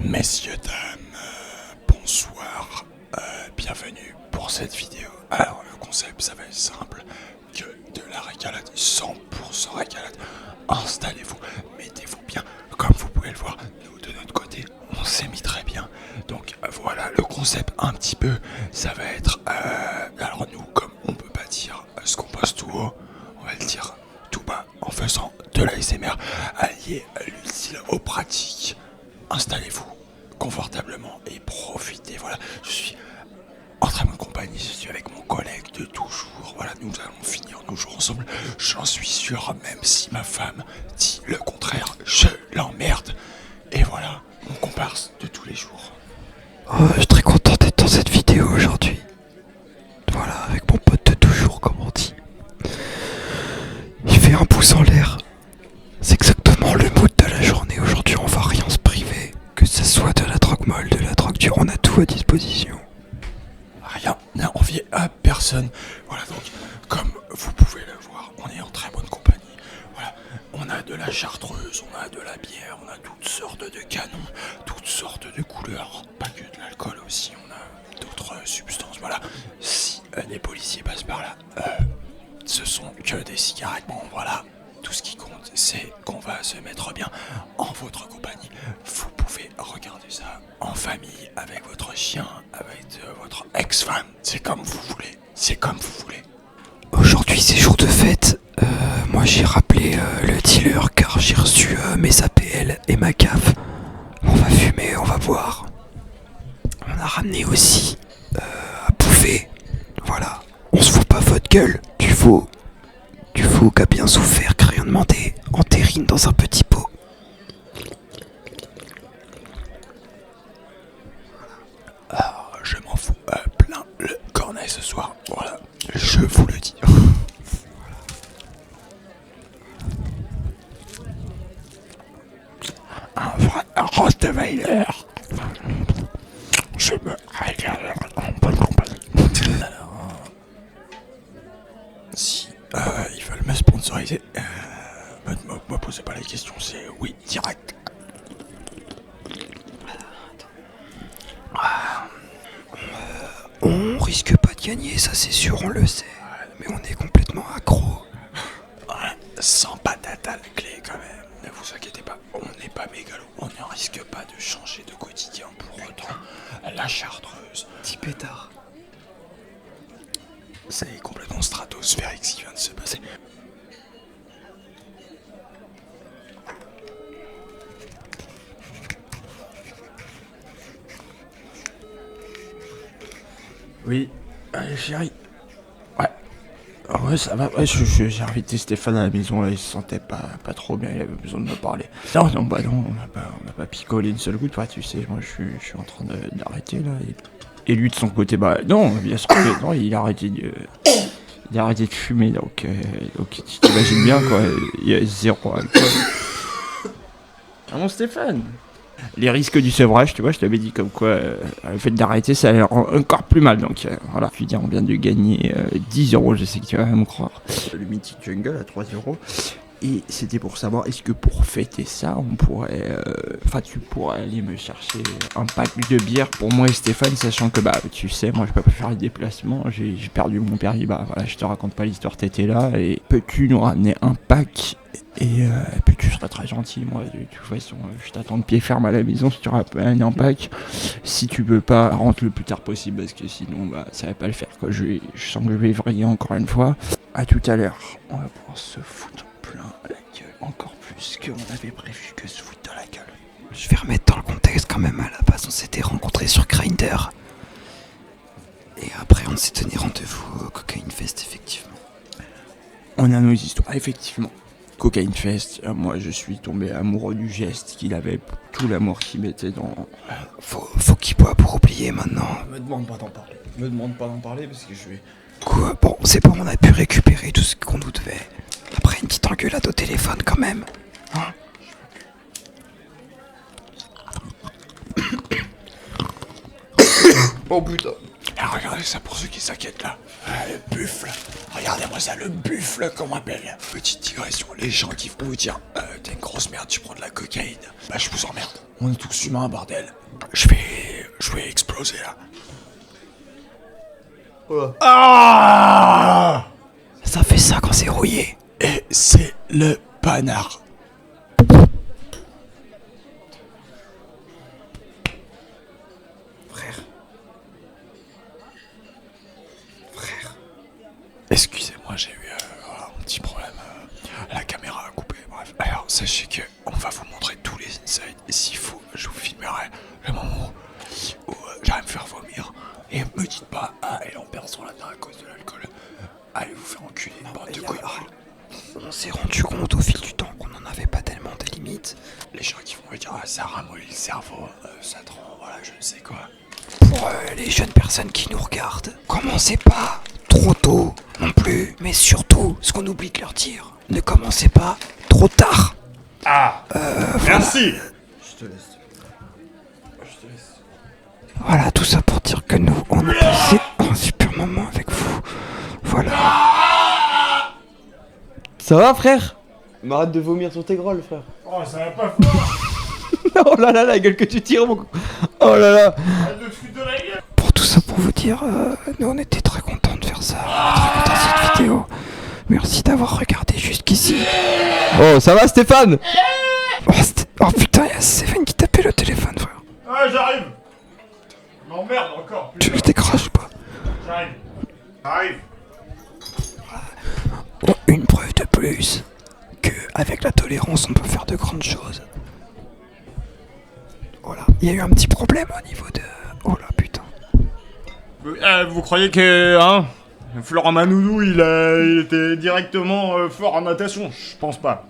Messieurs, dames, bonsoir, bienvenue pour cette vidéo. Alors le concept ça va être simple, que de la régalade, 100% régalade. Installez-vous, mettez-vous bien, comme vous pouvez le voir, nous de notre côté on s'est mis très bien. Donc voilà le concept un petit peu, ça va être, alors nous comme on peut pas dire ce qu'on pense tout haut, on va le dire tout bas en faisant de l'ASMR allié à l'utile aux pratiques. Installez-vous confortablement et profitez. Voilà, je suis en très bonne compagnie, je suis avec mon collègue de toujours. Voilà, nous allons finir nos jours ensemble, j'en suis sûr, même si ma femme dit le contraire, je l'emmerde. Et voilà, mon comparse de tous les jours. Je suis très content d'être dans cette vidéo aujourd'hui. Voilà, avec mon pote de toujours, comme on dit. Il fait un pouce en l'air. C'est exactement le mood de la journée. Aujourd'hui, on va rien se priver. Que ce soit de la drogue molle, de la drogue dure, on a tout à disposition. Rien n'a envié à personne. Voilà, donc, comme vous pouvez le voir, on est en très bonne compagnie. Voilà, on a de la chartreuse, on a de la bière, on a toutes sortes de canons, toutes sortes de couleurs. Pas que de l'alcool aussi, on a d'autres substances. Voilà, si les policiers passent par là, ce sont que des cigarettes. Bon, voilà, tout ce qui compte, c'est qu'on va se mettre bien en votre compagnie. Vous pouvez regarder ça en famille, avec votre chien, avec votre ex-femme. C'est comme vous voulez, c'est comme vous voulez. Aujourd'hui, c'est jour de fête. Moi, j'ai rappelé le dealer car j'ai reçu mes APL et ma cave. On va fumer, on va boire. On a ramené aussi à bouffer. Voilà. On se fout pas votre gueule. Du faux qu'a bien souffert, qu'a rien demandé. Entérine dans un petit pot. Alors, je m'en fous plein le cornet ce soir. Voilà, je vous le dis. Un vrai Rottweiler. Je me régale en bonne compagnie. Alors, si ils veulent me sponsoriser, me posez pas la question, c'est oui, direct. On risque pas de gagner, ça c'est sûr, on le sait. Mais on est complètement accro. Voilà, sans patate à la clé quand même. Ne vous inquiétez pas, on n'est pas mégalo. On ne risque pas de changer de quotidien pour autant. La chartreuse. Petit pétard. C'est complètement stratosphérique ce qui vient de se passer. Oui, allez chérie. Ouais. Ah ouais, ça va. Ouais, j'ai invité Stéphane à la maison, là, il se sentait pas trop bien, il avait besoin de me parler. Non, on n'a pas picolé une seule goutte, ouais, tu sais, moi je suis en train d'arrêter là. Et lui de son côté, bah non, bien sûr que non, il a arrêté de fumer, donc tu t'imagines bien quoi, il y a zéro alcool. Ah mon Stéphane, les risques du sevrage, tu vois, je t'avais dit comme quoi le fait d'arrêter ça allait rendre encore plus mal, donc voilà. Je veux dire, on vient de gagner 10 euros, je sais que tu vas me croire. Le Mythic Jungle à 3 euros. Et c'était pour savoir, est-ce que pour fêter ça, on pourrait... tu pourrais aller me chercher un pack de bière pour moi et Stéphane, sachant que, bah, tu sais, moi, je peux pas faire les déplacements, j'ai perdu mon permis, bah, voilà, je te raconte pas l'histoire, t'étais là, et peux-tu nous ramener un pack et puis tu seras très gentil, moi, de toute façon, je t'attends de pied ferme à la maison si tu ramènes un pack. Si tu peux pas, rentre le plus tard possible, parce que sinon, bah, ça va pas le faire, quoi. Je sens que je vais vriller encore une fois. À tout à l'heure, on va pouvoir se foutre plein la gueule, encore plus qu'on avait prévu que se foutre dans la gueule. Je vais remettre dans le contexte quand même. À la base, on s'était rencontrés sur Grindr. Et après, on s'est donné rendez-vous au Cocaine Fest, effectivement. On a nos histoires, effectivement. Cocaine Fest, moi je suis tombé amoureux du geste qu'il avait, tout l'amour qu'il mettait dans... Faut qu'il boit pour oublier maintenant. Me demande pas d'en parler parce que je vais... Quoi? Bon, c'est bon, on a pu récupérer tout ce qu'on nous devait. Après une petite engueulade au téléphone quand même. Hein? Oh putain. Ah, regardez ça pour ceux qui s'inquiètent là. Ah, le buffle. Regardez-moi ça, le buffle qu'on m'appelle. Petite digression, les gens qui vont vous dire t'es une grosse grosse merde, tu prends de la cocaïne. Bah je vous emmerde. On est tous humains, bordel. Je vais exploser là. Voilà. Ah! Ça fait ça quand c'est rouillé. Et c'est le panard. Frère. Excusez-moi, j'ai eu un petit problème. La caméra a coupé, bref. Alors, sachez que on va vous montrer tous les insides. Et s'il faut, je vous filmerai le moment où j'arrive à me faire vomir. Et me dites pas, ah, elle en perd son latin à cause de l'alcool. Allez vous faire enculer, bande de couilles. On s'est rendu compte au fil du temps qu'on n'en avait pas tellement des limites. Les gens qui vont me dire, ah, ça ramollit le cerveau, ça te rend, voilà, je ne sais quoi. Pour les jeunes personnes qui nous regardent, commencez pas trop tôt non plus. Mais surtout, ce qu'on oublie de leur dire, ne commencez pas trop tard. Ah merci. Je te laisse. Voilà, tout ça pour dire que nous, on a passé un super moment avec vous. Voilà. Ça va, frère? Mais arrête de vomir sur tes grolles, frère. Oh, ça va pas fort. Oh là là, la gueule que tu tires, mon... Oh là là. Arrête de te foutre de la gueule. Pour tout ça, pour vous dire, nous on était très contents de faire ça, très contents de cette vidéo. Merci d'avoir regardé jusqu'ici. Oh, ça va, Stéphane? Oh putain, y'a Stéphane qui tapait le téléphone, frère. Ah, j'arrive. M'emmerde encore. Tu Putain. le décroches ou pas? J'arrive. J'arrive. Bon, une preuve de plus que avec la tolérance on peut faire de grandes choses. Voilà, il y a eu un petit problème au niveau de... Oh là putain. Vous croyez que, hein, Florent Manoudou, il était directement fort en natation? Je pense pas.